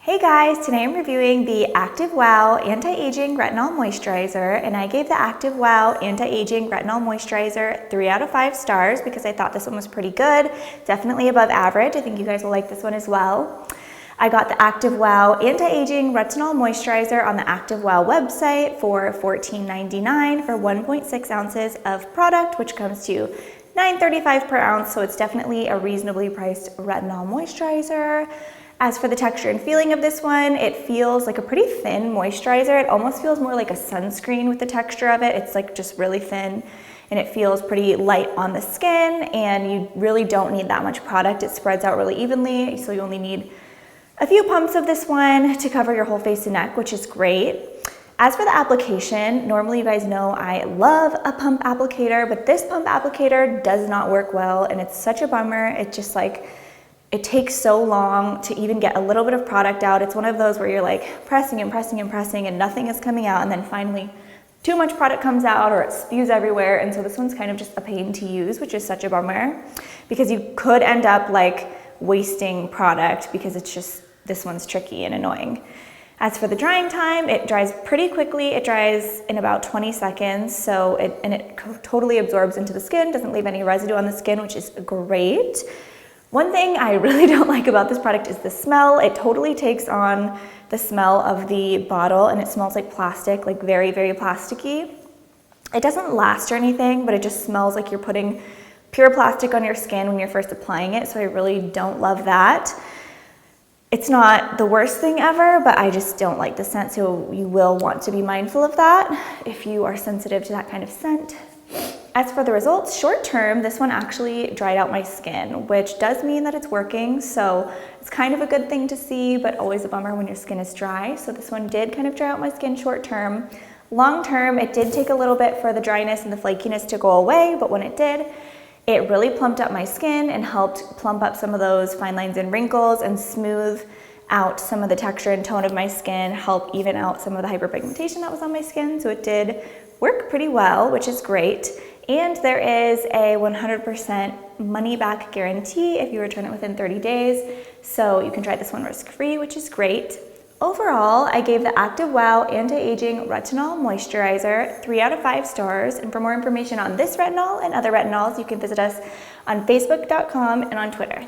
Hey guys, today I'm reviewing the Active Wow Anti-Aging Retinol Moisturizer, and I gave the Active Wow Anti-Aging Retinol Moisturizer 3 out of 5 stars because I thought this one was pretty good, definitely above average. I think you guys will like this one as well. I got the Active Wow Anti-Aging Retinol Moisturizer on the Active Wow website for $14.99 for 1.6 ounces of product, which comes to $9.35 per ounce, so it's definitely a reasonably priced retinol moisturizer. As for the texture and feeling of this one, it feels like a pretty thin moisturizer. It almost feels more like a sunscreen with the texture of it. It's like just really thin and it feels pretty light on the skin, and you really don't need that much product. It spreads out really evenly, so you only need a few pumps of this one to cover your whole face and neck, which is great. As for the application, normally you guys know I love a pump applicator, but this pump applicator does not work well, and it's such a bummer. It takes so long to even get a little bit of product out. It's one of those where you're like pressing and pressing and pressing and nothing is coming out, and then finally too much product comes out or it spews everywhere. And so this one's kind of just a pain to use, which is such a bummer because you could end up like wasting product because it's just, this one's tricky and annoying. As for the drying time, it dries pretty quickly. It dries in about 20 seconds, so it totally absorbs into the skin, doesn't leave any residue on the skin, which is great. One thing I really don't like about this product is the smell. It totally takes on the smell of the bottle, and it smells like plastic, like very, very plasticky. It doesn't last or anything, but it just smells like you're putting pure plastic on your skin when you're first applying it, so I really don't love that. It's not the worst thing ever, but I just don't like the scent, so you will want to be mindful of that if you are sensitive to that kind of scent. As for the results, short term, this one actually dried out my skin, which does mean that it's working, so it's kind of a good thing to see, but always a bummer when your skin is dry. So this one did kind of dry out my skin short term. Long term, it did take a little bit for the dryness and the flakiness to go away, but when it did, it really plumped up my skin and helped plump up some of those fine lines and wrinkles and smooth out some of the texture and tone of my skin, help even out some of the hyperpigmentation that was on my skin. So it did work pretty well, which is great. And there is a 100% money back guarantee if you return it within 30 days. So you can try this one risk-free, which is great. Overall, I gave the Active Wow Anti-Aging Retinol Moisturizer 3 out of 5 stars. And for more information on this retinol and other retinols, you can visit us on Facebook.com and on Twitter.